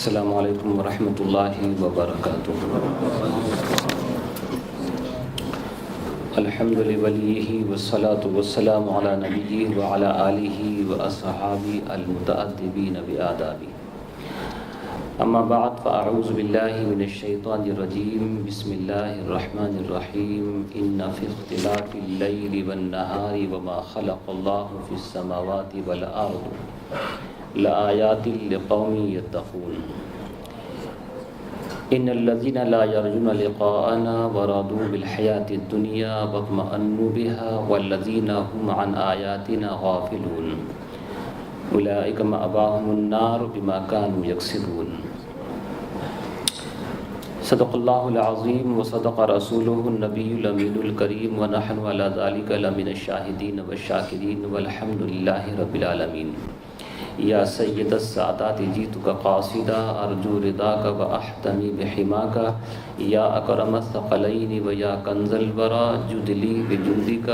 السلام علیکم ورحمۃ اللہ وبرکاتہ۔ الحمد لولیہ والصلاة والسلام علی نبیہ وعلی آلہ واصحابہ المتأدبین بآدابہ۔ اما بعد فاعوذ باللہ من الشیطان الرجیم، بسم اللہ الرحمن الرحیم۔ ان فی اختلاف اللیل والنہار وما خلق اللہ فی السماوات والارض لآیات لقوم یتقون۔ ان الذین لا یرجون لقاءنا ورضوا بالحیاة الدنیا واطمأنوا بها والذین هم عن آیاتنا غافلون اولئک مأواهم النار بما كانوا یکسبون۔ صدق اللہ العظیم وصدق رسولہ النبی الامین الکریم ونحن علی ذلک لمن الشاہدین والشاکرین والحمد للہ رب العالمین۔ یا سید السادات جیتک قاصدا ارجو رضاک و احتمی بحماک، یا اکرم الثقلین و یا کنز الورا جدلی بجندک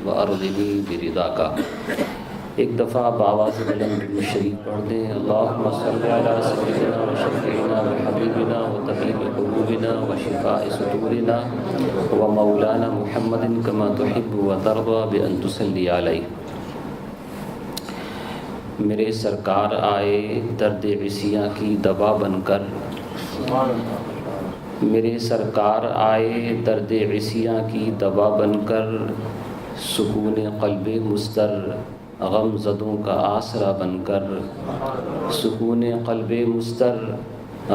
و ارضنی برضاک۔ ایک دفعہ بآواز بلند شریف پڑھ دیں۔ اللہم صلی علی سیدنا و شفیعنا و حبیبنا و طبیب قلوبنا و شفاء صدورنا و مولانا محمد کما تحب و ترضى بأن تصلی علیہ۔ میرے سرکار آئے درد عصیاں کی دوا بن کر، میرے سرکار آئے درد عصیاں کی دوا بن کر، سکون قلب مضطر غم زدوں کا آسرا بن کر، سکون قلب مضطر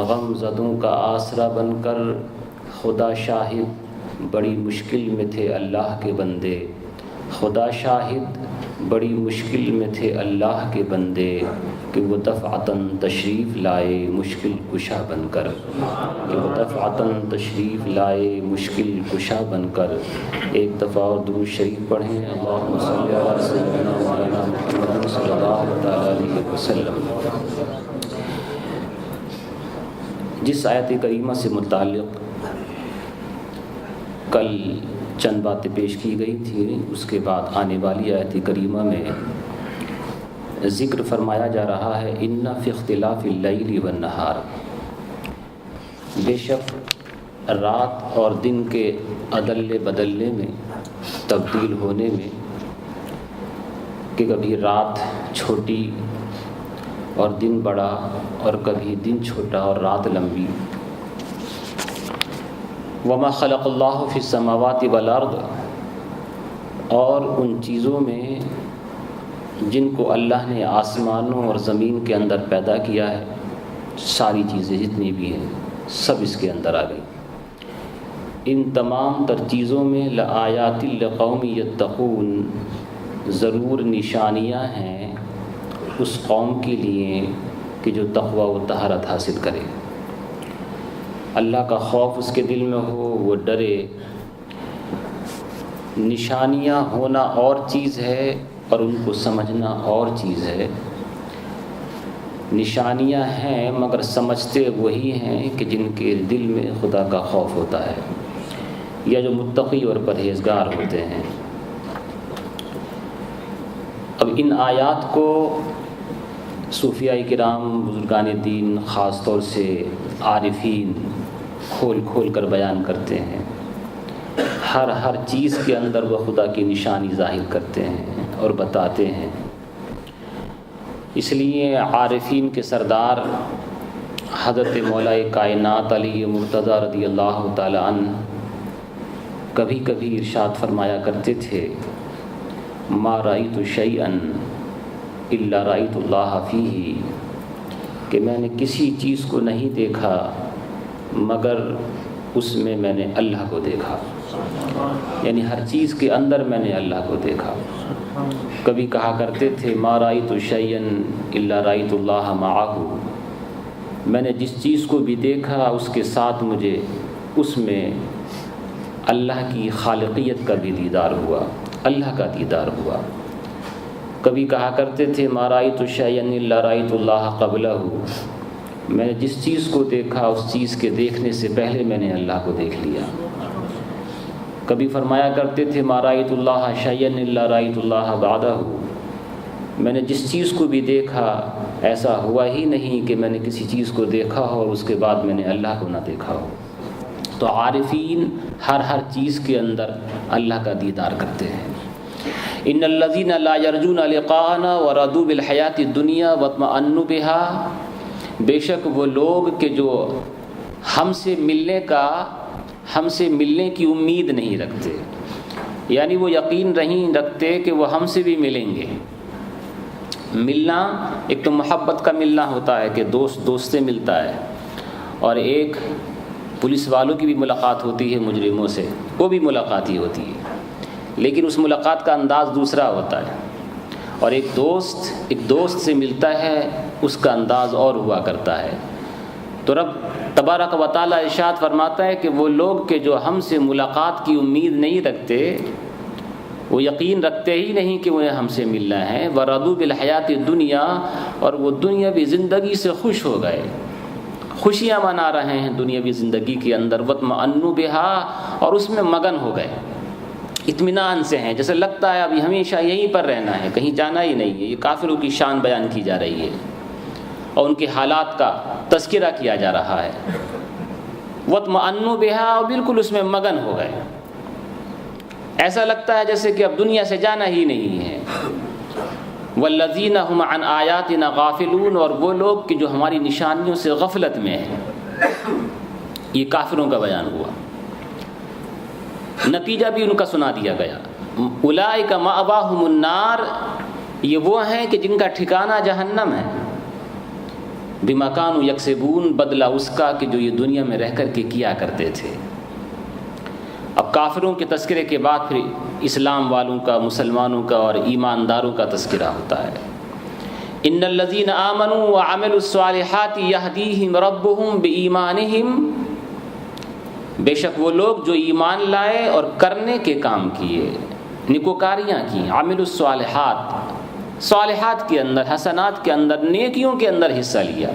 غم زدوں کا آسرا بن کر۔ خدا شاہد بڑی مشکل میں تھے اللہ کے بندے، خدا شاہد بڑی مشکل میں تھے اللہ کے بندے، کہ وہ دفعتاً تشریف لائے مشکل کشا بن کر، کہ وہ دفعتاً تشریف لائے مشکل کشا بن کر۔ ایک دفعہ اور درود شریف پڑھیں۔ اللہم صلی علی سیدنا مولانا محمد صلی اللہ تعالیٰ علیہ وسلم۔ جس آیت کریمہ سے متعلق کل چند باتیں پیش کی گئی تھیں، اس کے بعد آنے والی آیت کریمہ میں ذکر فرمایا جا رہا ہے ان فی اختلاف اللیل والنہار، بے شک رات اور دن کے عدل بدلنے میں، تبدیل ہونے میں، کہ کبھی رات چھوٹی اور دن بڑا، اور کبھی دن چھوٹا اور رات لمبی۔ وما خلق اللہ فی السماوات والارض، اور ان چیزوں میں جن کو اللہ نے آسمانوں اور زمین کے اندر پیدا کیا ہے، ساری چیزیں جتنی بھی ہیں سب اس کے اندر آ گئی۔ ان تمام تر چیزوں میں لآیات لقوم یتقون، ضرور نشانیاں ہیں اس قوم کے لیے کہ جو تقوی و طہارت حاصل کرے، اللہ کا خوف اس کے دل میں ہو، وہ ڈرے۔ نشانیاں ہونا اور چیز ہے اور ان کو سمجھنا اور چیز ہے۔ نشانیاں ہیں مگر سمجھتے وہی ہیں کہ جن کے دل میں خدا کا خوف ہوتا ہے، یا جو متقی اور پرہیزگار ہوتے ہیں۔ اب ان آیات کو صوفیاء کرام، بزرگان دین، خاص طور سے عارفین کھول کھول کر بیان کرتے ہیں۔ ہر چیز کے اندر وہ خدا کی نشانی ظاہر کرتے ہیں اور بتاتے ہیں۔ اس لیے عارفین کے سردار حضرت مولا کائنات علی مرتضیٰ رضی اللہ تعالی عنہ کبھی کبھی ارشاد فرمایا کرتے تھے، ما رأیت شیئا الا رأیت اللہ فیہ، کہ میں نے کسی چیز کو نہیں دیکھا مگر اس میں نے اللہ کو دیکھا، یعنی ہر چیز کے اندر میں نے اللہ کو دیکھا۔ کبھی کہا کرتے تھے، ما رأیت شیئا الا رأیت اللہ معہ، میں نے جس چیز کو بھی دیکھا اس کے ساتھ مجھے اس میں اللہ کی خالقیت کا بھی دیدار ہوا، اللہ کا دیدار ہوا۔ کبھی کہا کرتے تھے، ما رأیت شیئا الا رأیت اللہ قبلہ، میں نے جس چیز کو دیکھا اس چیز کے دیکھنے سے پہلے میں نے اللہ کو دیکھ لیا۔ کبھی فرمایا کرتے تھے، ما رأیت اللہ شیئا الا رأیت اللہ بعدہ، میں نے جس چیز کو بھی دیکھا ایسا ہوا ہی نہیں کہ میں نے کسی چیز کو دیکھا ہو اور اس کے بعد میں نے اللہ کو نہ دیکھا ہو۔ تو عارفین ہر چیز کے اندر اللہ کا دیدار کرتے ہیں۔ ان الذین لا یرجون لقاءنا ورضوا بالحیاۃ الدنیا واطمأنوا بها، بے شک وہ لوگ کہ جو ہم سے ملنے کی امید نہیں رکھتے، یعنی وہ یقین نہیں رکھتے کہ وہ ہم سے بھی ملیں گے۔ ملنا ایک تو محبت کا ملنا ہوتا ہے کہ دوست سے ملتا ہے، اور ایک پولیس والوں کی بھی ملاقات ہوتی ہے مجرموں سے، وہ بھی ملاقات ہی ہوتی ہے، لیکن اس ملاقات کا انداز دوسرا ہوتا ہے، اور ایک دوست سے ملتا ہے اس کا انداز اور ہوا کرتا ہے۔ تو رب تبارک و تعالی ارشاد فرماتا ہے کہ وہ لوگ کہ جو ہم سے ملاقات کی امید نہیں رکھتے، وہ یقین رکھتے ہی نہیں کہ انہیں ہم سے ملنا ہے، ورضوا بالحیات الدنیا، اور وہ دنیاوی زندگی سے خوش ہو گئے، خوشیاں منا رہے ہیں دنیاوی زندگی کے اندر، واطمأنوا بها، اور اس میں مگن ہو گئے، اطمینان سے ہیں، جیسے لگتا ہے ابھی ہمیشہ یہیں پر رہنا ہے، کہیں جانا ہی نہیں ہے۔ یہ کافروں کی شان بیان کی جا رہی ہے اور ان کے حالات کا تذکرہ کیا جا رہا ہے۔ واطمأنوا بها، اور بالکل اس میں مگن ہو گئے، ایسا لگتا ہے جیسے کہ اب دنیا سے جانا ہی نہیں ہے۔ والذین هم عن آیاتنا غافلون، اور وہ لوگ کہ جو ہماری نشانیوں سے غفلت میں ہیں۔ یہ کافروں کا بیان ہوا، نتیجہ بھی ان کا سنا دیا گیا۔ اولئک مأواہم النار، یہ وہ ہیں کہ جن کا ٹھکانہ جہنم ہے۔ بما کانوا یکسبون، بدلہ اس کا کہ جو یہ دنیا میں رہ کر کے کیا کرتے تھے۔ اب کافروں کے تذکرے کے بعد پھر اسلام والوں کا، مسلمانوں کا اور ایمانداروں کا تذکرہ ہوتا ہے۔ ان الذین آمنوا وعملوا الصالحات یہدیہم ربہم بایمانہم، بے شک وہ لوگ جو ایمان لائے اور کرنے کے کام کیے، نیکوکاریاں کی، عملوا الصالحات، صالحات کے اندر، حسنات کے اندر، نیکیوں کے اندر حصہ لیا۔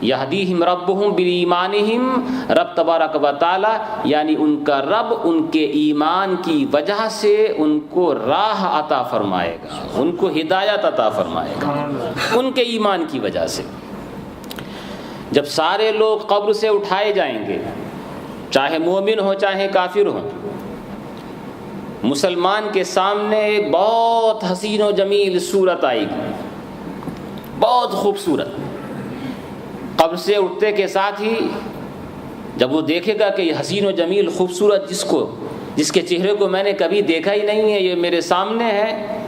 یہدیہم ربہم بایمانہم، رب تبارک و تعالی یعنی ان کا رب ان کے ایمان کی وجہ سے ان کو راہ عطا فرمائے گا، ان کو ہدایت عطا فرمائے گا، ان کے ایمان کی وجہ سے۔ جب سارے لوگ قبر سے اٹھائے جائیں گے، چاہے مومن ہو چاہے کافر ہو، مسلمان کے سامنے ایک بہت حسین و جمیل صورت آئے گی، بہت خوبصورت۔ قبر سے اٹھتے کے ساتھ ہی جب وہ دیکھے گا کہ یہ حسین و جمیل خوبصورت جس کے چہرے کو میں نے کبھی دیکھا ہی نہیں ہے، یہ میرے سامنے ہے،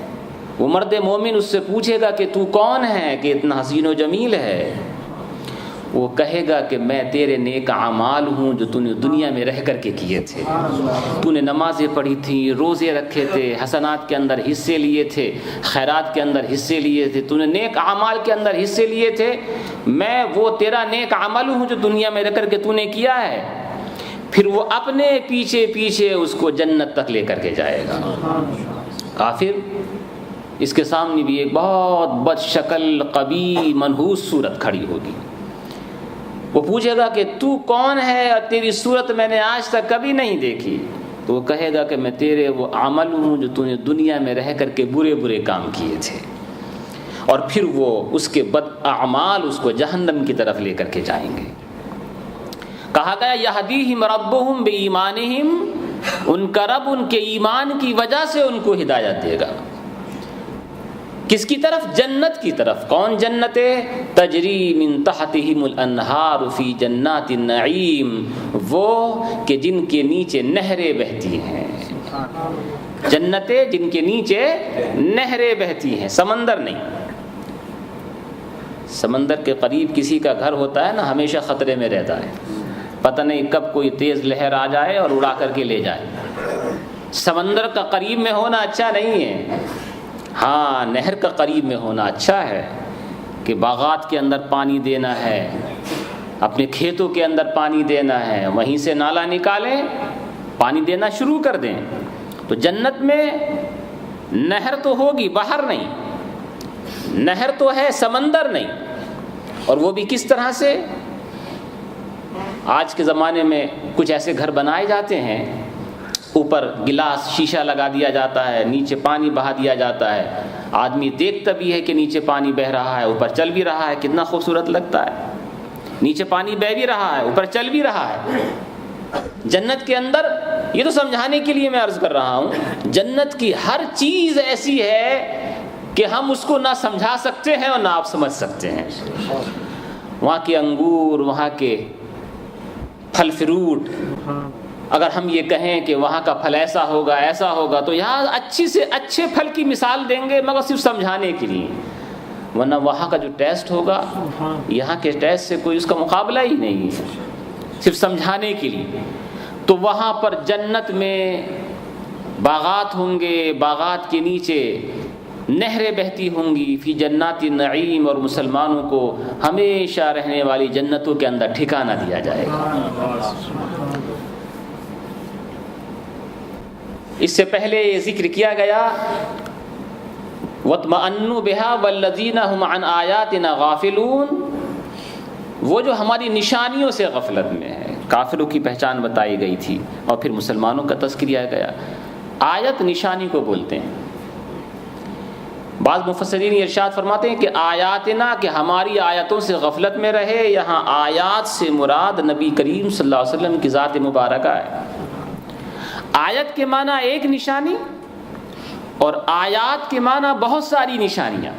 وہ مرد مومن اس سے پوچھے گا کہ تو کون ہے کہ اتنا حسین و جمیل ہے؟ وہ کہے گا کہ میں تیرے نیک اعمال ہوں جو تو نے دنیا میں رہ کر کے کیے تھے۔ تو نے نمازیں پڑھی تھیں، روزے رکھے تھے، حسنات کے اندر حصے لیے تھے، خیرات کے اندر حصے لیے تھے، تو نے نیک اعمال کے اندر حصے لیے تھے، میں وہ تیرا نیک عمل ہوں جو دنیا میں رہ کر کے تو نے کیا ہے۔ پھر وہ اپنے پیچھے پیچھے اس کو جنت تک لے کر کے جائے گا۔ کافر اس کے سامنے بھی ایک بہت بد شکل، قبیح، منحوس صورت کھڑی ہوگی۔ وہ پوچھے گا کہ تو کون ہے اور تیری صورت میں نے آج تک کبھی نہیں دیکھی، تو وہ کہے گا کہ میں تیرے وہ عمل ہوں جو تو نے دنیا میں رہ کر کے برے برے کام کیے تھے، اور پھر وہ اس کے بد اعمال اس کو جہنم کی طرف لے کر کے جائیں گے۔ کہا گیا یہدیہم ربہم بایمانہم، ان کا رب ان کے ایمان کی وجہ سے ان کو ہدایت دے گا۔ کس کی طرف؟ جنت کی طرف۔ کون جنت ہے؟ تجری من تحتہم الانہار فی جنات النعیم، وہ کہ جن کے نیچے نہریں بہتی ہیں، جنتیں جن کے نیچے نہریں بہتی ہیں، سمندر نہیں۔ سمندر کے قریب کسی کا گھر ہوتا ہے نا، ہمیشہ خطرے میں رہتا ہے، پتہ نہیں کب کوئی تیز لہر آ جائے اور اڑا کر کے لے جائے۔ سمندر کا قریب میں ہونا اچھا نہیں ہے، ہاں نہر کا قریب میں ہونا اچھا ہے، کہ باغات کے اندر پانی دینا ہے، اپنے کھیتوں کے اندر پانی دینا ہے، وہیں سے نالا نکالیں، پانی دینا شروع کر دیں۔ تو جنت میں نہر تو ہوگی، بحر نہیں، نہر تو ہے، سمندر نہیں۔ اور وہ بھی کس طرح سے؟ آج کے زمانے میں کچھ ایسے گھر بنائے جاتے ہیں، اوپر گلاس شیشہ لگا دیا جاتا ہے، نیچے پانی بہا دیا جاتا ہے، آدمی دیکھتا بھی ہے کہ نیچے پانی بہہ رہا ہے، اوپر چل بھی رہا ہے، کتنا خوبصورت لگتا ہے، نیچے پانی بہہ بھی رہا ہے، اوپر چل بھی رہا ہے۔ جنت کے اندر، یہ تو سمجھانے کے لیے میں عرض کر رہا ہوں، جنت کی ہر چیز ایسی ہے کہ ہم اس کو نہ سمجھا سکتے ہیں اور نہ آپ سمجھ سکتے ہیں۔ وہاں کے انگور، وہاں کے پھل فروٹ، اگر ہم یہ کہیں کہ وہاں کا پھل ایسا ہوگا ایسا ہوگا، تو یہاں اچھی سے اچھے پھل کی مثال دیں گے مگر صرف سمجھانے کے لیے، ورنہ وہاں کا جو ٹیسٹ ہوگا یہاں کے ٹیسٹ سے کوئی اس کا مقابلہ ہی نہیں ہے، صرف سمجھانے کے لیے۔ تو وہاں پر جنت میں باغات ہوں گے، باغات کے نیچے نہریں بہتی ہوں گی، فی جنات النعیم، اور مسلمانوں کو ہمیشہ رہنے والی جنتوں کے اندر ٹھکانہ دیا جائے گا۔ اس سے پہلے یہ ذکر کیا گیا وَاطْمَأَنُّوا بِهَا وَالَّذِينَ هُمْ عَنْ آيَاتِنَا غَافِلُونَ، وہ جو ہماری نشانیوں سے غفلت میں ہے۔ کافروں کی پہچان بتائی گئی تھی اور پھر مسلمانوں کا تذکرہ گیا۔ آیت نشانی کو بولتے ہیں۔ بعض مفسرین ارشاد فرماتے ہیں کہ آیاتنا، کہ ہماری آیتوں سے غفلت میں رہے، یہاں آیات سے مراد نبی کریم صلی اللہ علیہ وسلم کی ذات مبارکہ ہے۔ آیت کے معنی ایک نشانی، اور آیات کے معنی بہت ساری نشانیاں۔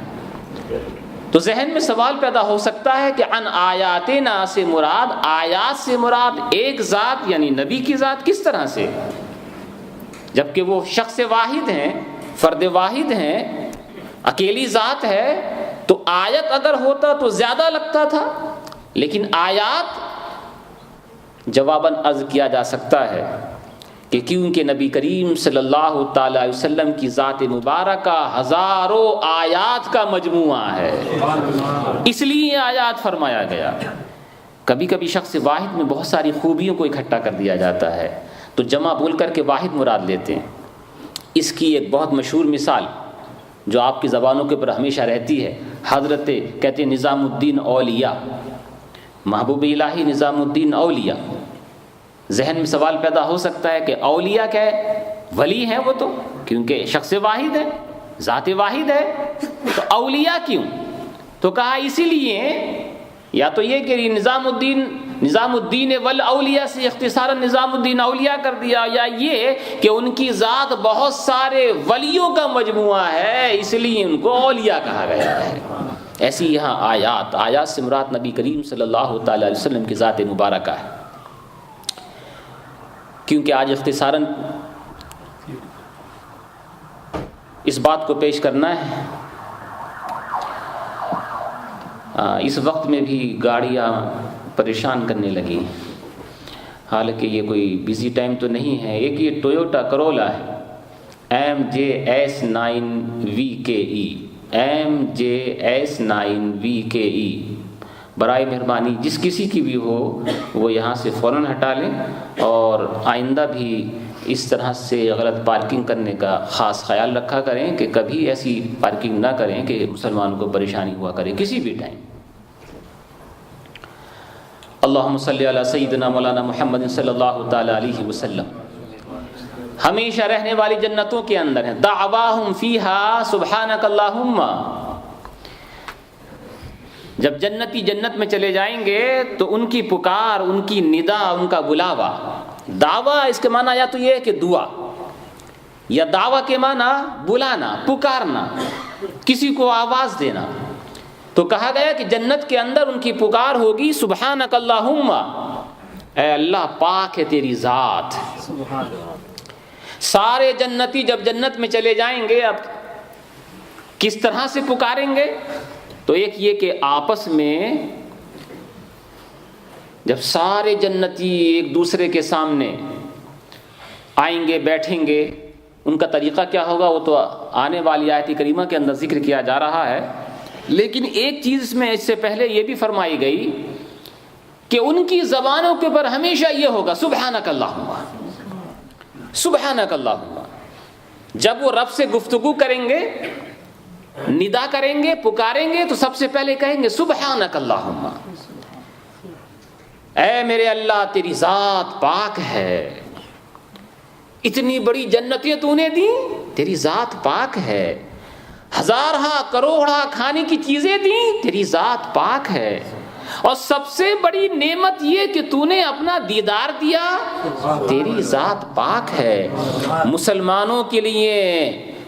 تو ذہن میں سوال پیدا ہو سکتا ہے کہ عن آیاتنا سے مراد، آیات سے مراد ایک ذات یعنی نبی کی ذات کس طرح سے، جبکہ وہ شخص واحد ہیں، فرد واحد ہیں، اکیلی ذات ہے، تو آیت اگر ہوتا تو زیادہ لگتا تھا، لیکن آیات جواباً عرض کیا جا سکتا ہے کہ کیونکہ نبی کریم صلی اللہ تعالی علیہ وسلم کی ذات مبارکہ ہزاروں آیات کا مجموعہ ہے، اس لیے آیات فرمایا گیا۔ کبھی کبھی شخص واحد میں بہت ساری خوبیوں کو اکٹھا کر دیا جاتا ہے تو جمع بول کر کے واحد مراد لیتے ہیں۔ اس کی ایک بہت مشہور مثال جو آپ کی زبانوں کے اوپر ہمیشہ رہتی ہے، حضرت کہتے ہیں نظام الدین اولیاء، محبوب الہی نظام الدین اولیاء۔ ذہن میں سوال پیدا ہو سکتا ہے کہ اولیاء کیا ہے؟ ولی ہیں وہ تو، کیونکہ شخص واحد ہے، ذات واحد ہے، تو اولیاء کیوں؟ تو کہا اسی لیے، یا تو یہ کہ نظام الدین والاولیاء سے اختصاراً نظام الدین اولیاء کر دیا، یا یہ کہ ان کی ذات بہت سارے ولیوں کا مجموعہ ہے، اس لیے ان کو اولیاء کہا گیا ہے۔ ایسی یہاں آیات سے مراد نبی کریم صلی اللہ تعالی علیہ وسلم کی ذات مبارکہ ہے۔ کیونکہ آج اختصاراً اس بات کو پیش کرنا ہے، اس وقت میں بھی گاڑیاں پریشان کرنے لگی، حالانکہ یہ کوئی بزی ٹائم تو نہیں ہے۔ ایک یہ ٹویوٹا کرولا ہے، MJ-S9VKE، MJ-S9VKE، برائے مہربانی جس کسی کی بھی ہو وہ یہاں سے فوراً ہٹا لیں، اور آئندہ بھی اس طرح سے غلط پارکنگ کرنے کا خاص خیال رکھا کریں کہ کبھی ایسی پارکنگ نہ کریں کہ مسلمانوں کو پریشانی ہوا کرے کسی بھی ٹائم۔ اللہم صلی علی سیدنا مولانا محمد صلی اللہ تعالی علیہ وسلم۔ ہمیشہ رہنے والی جنتوں کے اندر ہیں، دعواہم فیہا سبحانک اللہم۔ جب جنتی جنت میں چلے جائیں گے تو ان کی پکار، ان کی ندا، ان کا بلاوا، دعویٰ اس کے معنی یا تو یہ ہے کہ دعا، یا دعویٰ کے معنی بلانا، پکارنا، کسی کو آواز دینا۔ تو کہا گیا کہ جنت کے اندر ان کی پکار ہوگی سبحانک اللہم، اے اللہ پاک ہے تیری ذات۔ سارے جنتی جب جنت میں چلے جائیں گے اب کس طرح سے پکاریں گے؟ تو ایک یہ کہ آپس میں جب سارے جنتی ایک دوسرے کے سامنے آئیں گے، بیٹھیں گے، ان کا طریقہ کیا ہوگا وہ تو آنے والی آیت کریمہ کے اندر ذکر کیا جا رہا ہے، لیکن ایک چیز میں اس سے پہلے یہ بھی فرمائی گئی کہ ان کی زبانوں کے اوپر ہمیشہ یہ ہوگا سبحانک اللہم، سبحانک اللہم۔ جب وہ رب سے گفتگو کریں گے، ندا کریں گے، پکاریں گے، تو سب سے پہلے کہیں گے سبحانک اللہم، اے میرے اللہ تیری ذات پاک ہے۔ اتنی بڑی جنتیں تو نے دی، تیری ذات پاک ہے، ہزارہا کروڑا کھانے کی چیزیں دی، تیری ذات پاک ہے، اور سب سے بڑی نعمت یہ کہ تو نے اپنا دیدار دیا، تیری ذات پاک ہے۔ مسلمانوں کے لیے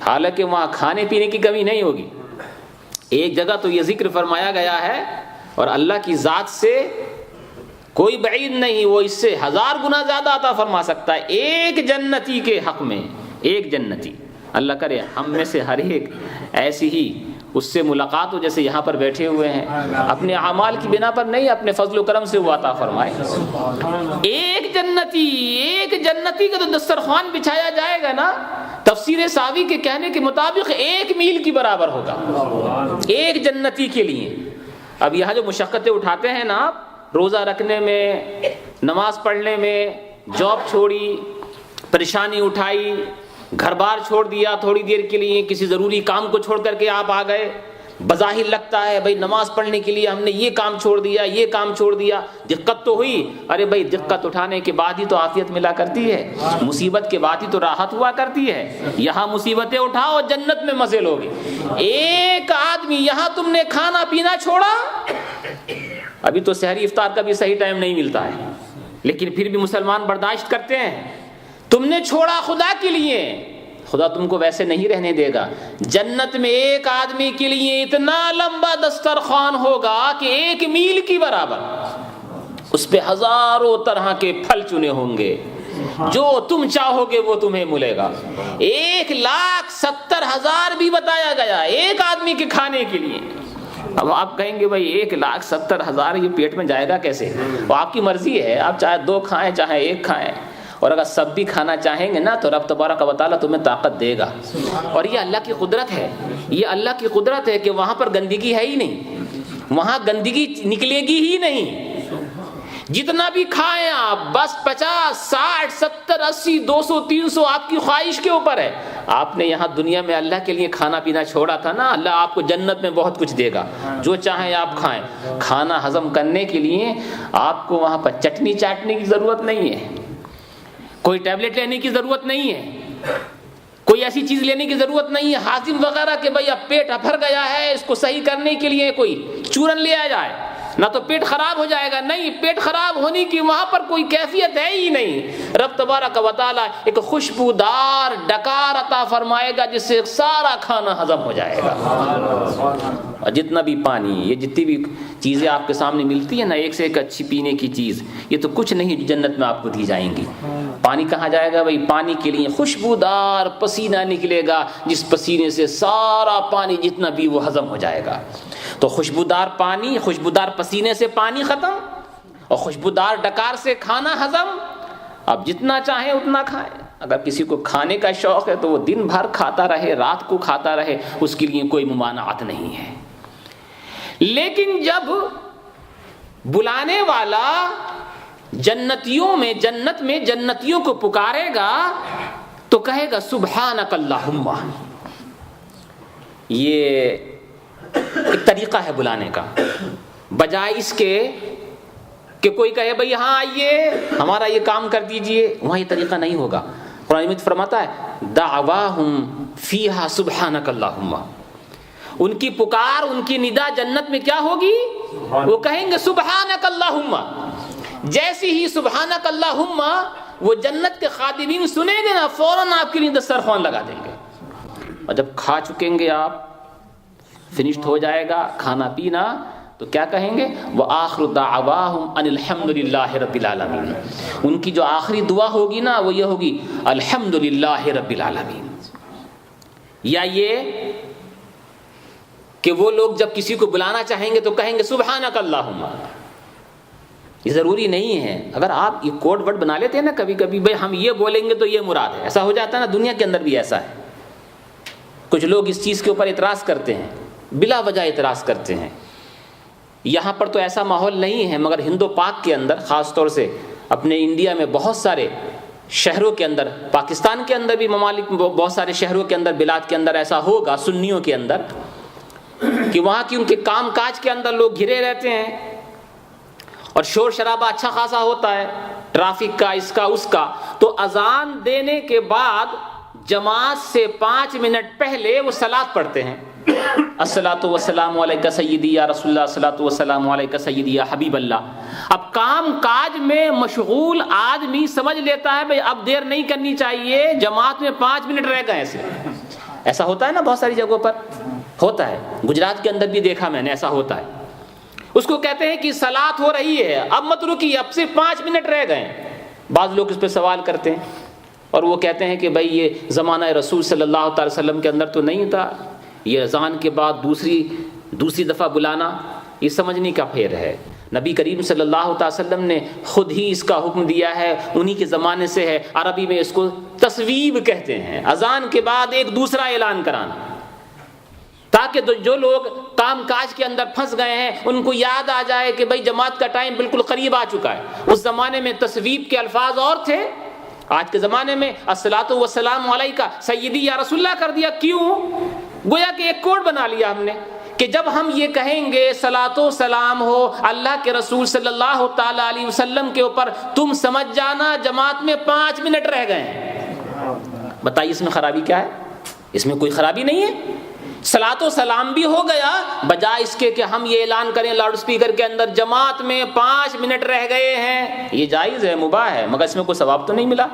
حالانکہ وہاں کھانے پینے کی کمی نہیں ہوگی، ایک جگہ تو یہ ذکر فرمایا گیا ہے، اور اللہ کی ذات سے کوئی بعید نہیں، وہ اس سے 1000 گنا زیادہ عطا فرما سکتا ہے ایک جنتی کے حق میں۔ ایک جنتی، اللہ کرے ہم میں سے ہر ایک ایسی ہی اس سے ملاقات ہو جیسے یہاں پر بیٹھے ہوئے ہیں، اپنے اعمال کی بنا پر نہیں، اپنے فضل و کرم سے وہ عطا فرمائے۔ ایک جنتی کا تو دسترخوان بچھایا جائے گا نا، تفسیر ساوی کے کہنے کے مطابق 1 میل کی برابر ہوگا ایک جنتی کے لیے۔ اب یہاں جو مشقتیں اٹھاتے ہیں نا آپ، روزہ رکھنے میں، نماز پڑھنے میں، جاب چھوڑی، پریشانی اٹھائی، گھر بار چھوڑ دیا تھوڑی دیر کے لیے، کسی ضروری کام کو چھوڑ کر کے آپ آ گئے، بظاہر لگتا ہے بھائی نماز پڑھنے کے لیے ہم نے یہ کام چھوڑ دیا، یہ کام چھوڑ دیا، دقت تو ہوئی، ارے بھائی دقت اٹھانے کے بعد ہی تو عافیت ملا کرتی ہے، مصیبت کے بعد ہی تو راحت ہوا کرتی ہے۔ یہاں مصیبتیں اٹھاؤ، جنت میں مزے لوگے۔ ایک آدمی یہاں تم نے کھانا پینا چھوڑا، ابھی تو سحری افطار کا بھی صحیح ٹائم نہیں ملتا ہے، لیکن پھر بھی مسلمان برداشت کرتے ہیں۔ تم نے چھوڑا خدا کے لیے، خدا تم کو ویسے نہیں رہنے دے گا۔ جنت میں ایک آدمی کے لیے اتنا لمبا دسترخوان ہوگا کہ 1 میل کی برابر، اس پہ ہزاروں طرح کے پھل چنے ہوں گے، جو تم چاہو گے وہ تمہیں ملے گا۔ 1,70,000 بھی بتایا گیا ایک آدمی کے کھانے کے لیے۔ اب آپ کہیں گے بھائی 1,70,000 یہ پیٹ میں جائے گا کیسے؟ وہ آپ کی مرضی ہے، آپ چاہے 2 کھائیں چاہے 1 کھائیں، اور اگر سب بھی کھانا چاہیں گے نا تو رب تبارک و تعالیٰ تمہیں طاقت دے گا۔ اور یہ اللہ کی قدرت ہے، یہ اللہ کی قدرت ہے کہ وہاں پر گندگی ہے ہی نہیں، وہاں گندگی نکلے گی ہی نہیں۔ جتنا بھی کھائیں آپ، بس 50 60 70 80 200 300 آپ کی خواہش کے اوپر ہے۔ آپ نے یہاں دنیا میں اللہ کے لیے کھانا پینا چھوڑا تھا نا، اللہ آپ کو جنت میں بہت کچھ دے گا، جو چاہیں آپ کھائیں۔ کھانا ہضم کرنے کے لیے آپ کو وہاں پر چٹنی چاٹنے کی ضرورت نہیں ہے، کوئی ٹیبلٹ لینے کی ضرورت نہیں ہے، کوئی ایسی چیز لینے کی ضرورت نہیں ہے ہاضم وغیرہ کہ بھئی اب پیٹ ابھر گیا ہے، اس کو صحیح کرنے کے لیے کوئی چورن لیا جائے، نہ تو پیٹ خراب ہو جائے گا۔ نہیں، پیٹ خراب ہونے کی وہاں پر کوئی کیفیت ہے ہی نہیں۔ رب تبارک و تعالیٰ ایک خوشبودار ڈکار عطا فرمائے گا جس سے سارا کھانا ہضم ہو جائے گا۔ اور جتنا بھی پانی، یہ جتنی بھی چیزیں آپ کے سامنے ملتی ہیں نا، ایک سے ایک اچھی پینے کی چیز، یہ تو کچھ نہیں جو جنت میں آپ کو دی جائیں گی۔ پانی کہاں جائے گا بھائی؟ پانی کے لیے خوشبودار پسینہ نکلے گا، جس پسینے سے سارا پانی جتنا بھی وہ ہضم ہو جائے گا۔ تو خوشبودار پانی، خوشبودار پسینے سے پانی ختم، اور خوشبودار ڈکار سے کھانا ہضم۔ آپ جتنا چاہیں اتنا کھائیں۔ اگر کسی کو کھانے کا شوق ہے تو وہ دن بھر کھاتا رہے، رات کو کھاتا رہے، اس کے لیے کوئی ممانعت نہیں ہے۔ لیکن جب بلانے والا جنت میں جنتیوں کو پکارے گا تو کہے گا سبحانک اللہم۔ یہ ایک طریقہ ہے بلانے کا، بجائے اس کے کہ کوئی کہے بھئی ہاں آئیے ہمارا یہ کام کر دیجئے، وہاں یہ طریقہ نہیں ہوگا۔ قرآن مجید فرماتا ہے دعواہم فیہا سبحانک اللہم، ان کی پکار، ان کی ندا جنت میں کیا ہوگی؟ وہ کہیں گے سبحانک اللہم۔ جیسی ہی سبحانک اللہم وہ جنت کے خادمین سنیں گے نا، فوراً آپ کے لیے دسترخوان لگا دیں گے، اور جب کھا چکیں گے آپ، فنشڈ ہو جائے گا کھانا پینا، تو کیا کہیں گے؟ وَآخِرُ دَعْوَاهُمْ أَنِ الْحَمْدُ لِلَّهِ رَبِّ الْعَالَمِينَ۔ ان کی جو آخری دعا ہوگی نا وہ یہ ہوگی الحمد للہ رب العالمین۔ یا یہ کہ وہ لوگ جب کسی کو بلانا چاہیں گے تو کہیں گے سبحانک اللہم۔ یہ ضروری نہیں ہے، اگر آپ یہ کوڈ ورڈ بنا لیتے ہیں نا کبھی کبھی، بھئی ہم یہ بولیں گے تو یہ مراد ہے، ایسا ہو جاتا ہے نا، دنیا کے اندر بھی ایسا ہے۔ کچھ لوگ اس چیز کے اوپر اعتراض کرتے ہیں، بلا وجہ اعتراض کرتے ہیں۔ یہاں پر تو ایسا ماحول نہیں ہے، مگر ہند و پاک کے اندر، خاص طور سے اپنے انڈیا میں بہت سارے شہروں کے اندر، پاکستان کے اندر بھی ممالک میں بہت سارے شہروں کے اندر، بلاد کے اندر ایسا ہوگا، سنیوں کے اندر، کہ وہاں کی ان کے کام کاج کے اندر لوگ گھرے رہتے ہیں اور شور شرابہ اچھا خاصا ہوتا ہے، ٹریفک کا، اس کا اس کا، تو اذان دینے کے بعد جماعت سے 5 منٹ پہلے وہ صلاۃ پڑھتے ہیں، الصلاۃ والسلام علیک سیدی یا رسول اللہ، الصلاۃ والسلام علیک سیدی یا حبیب اللہ۔ اب کام کاج میں مشغول آدمی سمجھ لیتا ہے بھئی اب دیر نہیں کرنی چاہیے، جماعت میں 5 منٹ رہ گئے، ایسا ہوتا ہے نا بہت ساری جگہوں پر ہوتا ہے، گجرات کے اندر بھی دیکھا میں نے، ایسا ہوتا ہے۔ اس کو کہتے ہیں کہ صلاۃ ہو رہی ہے، اب مت رکیے، اب صرف 5 منٹ رہ گئے۔ بعض لوگ اس پہ سوال کرتے ہیں اور وہ کہتے ہیں کہ بھئی یہ زمانہ رسول صلی اللہ تعالی وسلم کے اندر تو نہیں تھا، یہ اذان کے بعد دوسری دفعہ بلانا یہ سمجھنے کا پھیر ہے۔ نبی کریم صلی اللہ تعالی وسلم نے خود ہی اس کا حکم دیا ہے، انہی کے زمانے سے ہے، عربی میں اس کو تصویب کہتے ہیں، اذان کے بعد ایک دوسرا اعلان کرانا، تاکہ جو لوگ کام کاج کے اندر پھنس گئے ہیں ان کو یاد آ جائے کہ بھئی جماعت کا ٹائم بالکل قریب آ چکا ہے۔ اس زمانے میں تصویب کے الفاظ اور تھے، آج کے زمانے میں الصلاۃ والسلام علیک سیدی یا رسول اللہ کر دیا۔ کیوں؟ گویا کہ ایک کوڈ بنا لیا ہم نے کہ جب ہم یہ کہیں گے صلاۃ و سلام ہو اللہ کے رسول صلی اللہ تعالی علیہ وسلم کے اوپر، تم سمجھ جانا جماعت میں 5 منٹ رہ گئے ہیں۔ بتائیے اس میں خرابی کیا ہے؟ اس میں کوئی خرابی نہیں ہے، صلاۃ و سلام بھی ہو گیا، بجائے اس کے کہ ہم یہ اعلان کریں لاؤڈ سپیکر کے اندر جماعت میں 5 منٹ رہ گئے ہیں۔ یہ جائز ہے، مباح ہے، مگر اس میں کوئی ثواب تو نہیں ملا۔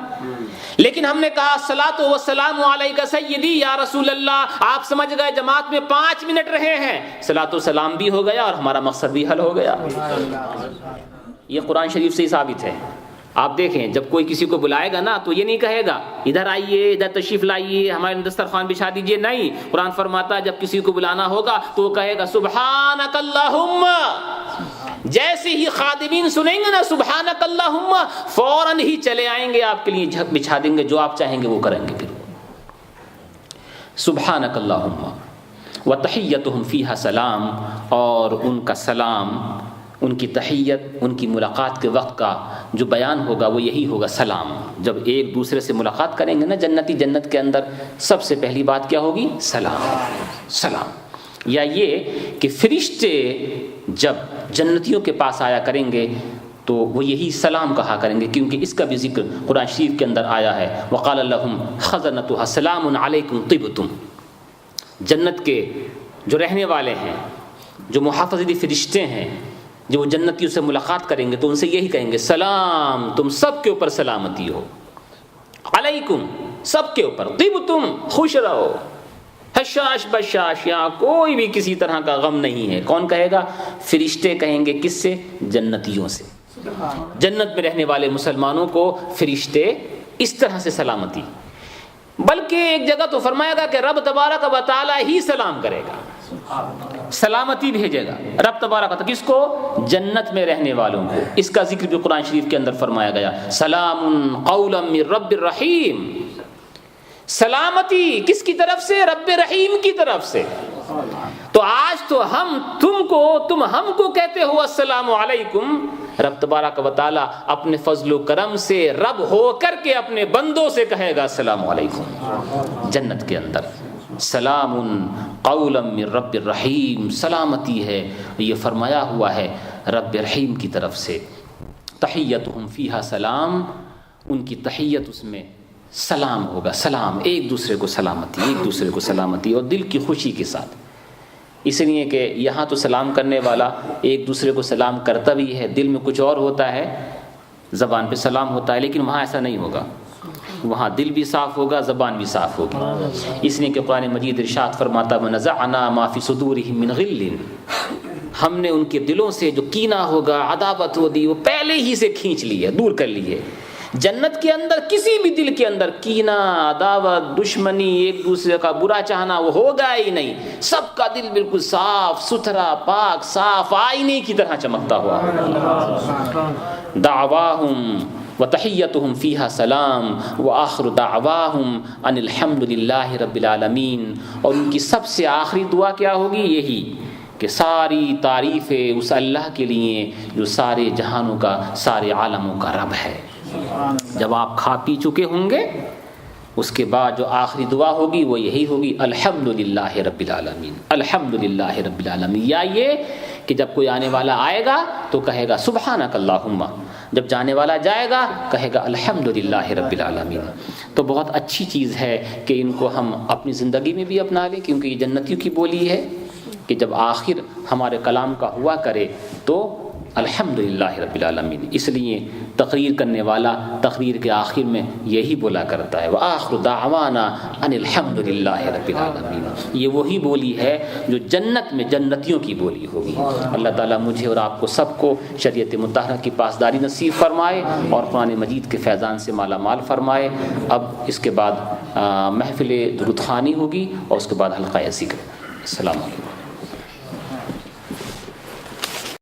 لیکن ہم نے کہا الصلاۃ والسلام علیک سیدی یا رسول اللہ، آپ سمجھ گئے جماعت میں 5 منٹ رہے ہیں، صلاۃ و سلام بھی ہو گیا اور ہمارا مقصد بھی حل ہو گیا۔ یہ قرآن شریف سے ہی ثابت ہے۔ آپ دیکھیں جب کوئی کسی کو بلائے گا نا تو یہ نہیں کہے گا ادھر آئیے، ادھر تشریف لائیے، ہمارے دسترخوان بچھا دیجیے، نہیں، قرآن فرماتا ہے جب کسی کو بلانا ہوگا تو وہ کہے گا سبحانک اللہم۔ جیسے ہی خادمین سنیں گے نا سبحانک اللہم، فوراً ہی چلے آئیں گے، آپ کے لیے جھک بچھا دیں گے، جو آپ چاہیں گے وہ کریں گے۔ پھر سبحانک اللہم وتحیتہم فیہا سلام، اور ان کا سلام، ان کی تحیت، ان کی ملاقات کے وقت کا جو بیان ہوگا وہ یہی ہوگا سلام۔ جب ایک دوسرے سے ملاقات کریں گے نا جنتی، جنت کے اندر سب سے پہلی بات کیا ہوگی؟ سلام، سلام۔ یا یہ کہ فرشتے جب جنتیوں کے پاس آیا کریں گے تو وہ یہی سلام کہا کریں گے، کیونکہ اس کا بھی ذکر قرآن شریف کے اندر آیا ہے، وقال لهم خزنتها سلام علیکم طبتم۔ جنت کے جو رہنے والے ہیں، جو محافظتی فرشتے ہیں، جو وہ جنتیوں سے ملاقات کریں گے تو ان سے یہی کہیں گے سلام، تم سب کے اوپر سلامتی ہو، علیکم، سب کے اوپر، طبتم، خوش رہو، حشاش بشاش، یہاں کوئی بھی کسی طرح کا غم نہیں ہے۔ کون کہے گا؟ فرشتے کہیں گے۔ کس سے؟ جنتیوں سے۔ جنت میں رہنے والے مسلمانوں کو فرشتے اس طرح سے سلامتی، بلکہ ایک جگہ تو فرمایا گا کہ رب تبارک و تعالی ہی سلام کرے گا، سلامتی بھیجے گا رب تبارک و تعالی۔ کس کو؟ جنت میں رہنے والوں کو۔ اس کا ذکر بھی قرآن شریف کے اندر فرمایا گیا، سلام قولا من رب الرحیم۔ سلامتی کس کی طرف سے؟ رب رحیم کی طرف سے۔ تو آج تو تم ہم کو کہتے ہو السلام علیکم، رب تبارک و تعالی اپنے فضل و کرم سے رب ہو کر کے اپنے بندوں سے کہے گا السلام علیکم۔ جنت کے اندر سلام قولا من رب الرحیم، سلامتی ہے، یہ فرمایا ہوا ہے رب رحیم کی طرف سے۔ تحیتہم فیہا سلام، ان کی تحیت اس میں سلام ہوگا، سلام، ایک دوسرے کو سلامتی، ایک دوسرے کو سلامتی، اور دل کی خوشی کے ساتھ۔ اس لیے کہ یہاں تو سلام کرنے والا ایک دوسرے کو سلام کرتا بھی ہے، دل میں کچھ اور ہوتا ہے، زبان پہ سلام ہوتا ہے، لیکن وہاں ایسا نہیں ہوگا، وہاں دل بھی صاف ہوگا، زبان بھی صاف ہوگی۔ اس لیے کہ قرآن مجید ارشاد فرماتا وَنَزَعْنَا مَا فِي صُدُورِهِم مِّن غِلٍّ، ہم نے ان کے دلوں سے جو کینہ ہوگا، عداوت ہوگی، وہ پہلے ہی سے کھینچ لی ہے، دور کر لی ہے۔ جنت کے اندر کسی بھی دل کے اندر کینہ، عداوت، دشمنی، ایک دوسرے کا برا چاہنا وہ ہوگا ہی نہیں، سب کا دل بالکل صاف ستھرا، پاک صاف، آئینے کی طرح چمکتا ہوا۔ دعواہم وتحیتہم فیہا سلام وآخر دعواہم ان الحمد للہ رب العالمین، اور ان کی سب سے آخری دعا کیا ہوگی؟ یہی کہ ساری تعریفیں اس اللہ کے لیے جو سارے جہانوں کا، سارے عالموں کا رب ہے۔ جب آپ کھا پی چکے ہوں گے اس کے بعد جو آخری دعا ہوگی وہ یہی ہوگی الحمدللہ رب العالمین، الحمدللہ رب العالمین۔ یا یہ کہ جب کوئی آنے والا آئے گا تو کہے گا سبحانک اللہم، جب جانے والا جائے گا کہے گا الحمدللہ رب العالمین۔ تو بہت اچھی چیز ہے کہ ان کو ہم اپنی زندگی میں بھی اپنا لیں، کیونکہ یہ جنتیوں کی بولی ہے کہ جب آخر ہمارے کلام کا ہوا کرے تو الحمدللہ رب العالمین۔ اس لیے تقریر کرنے والا تقریر کے آخر میں یہی بولا کرتا ہے وآخر دعوانا ان الحمدللہ رب العالمین۔ یہ وہی بولی ہے جو جنت میں جنتیوں کی بولی ہوگی۔ اللہ تعالیٰ مجھے اور آپ کو سب کو شریعت مطہرہ کی پاسداری نصیب فرمائے اور قرآن مجید کے فیضان سے مالا مال فرمائے۔ اب اس کے بعد محفل درود خوانی ہوگی اور اس کے بعد حلقہ ذکر۔ السلام علیکم۔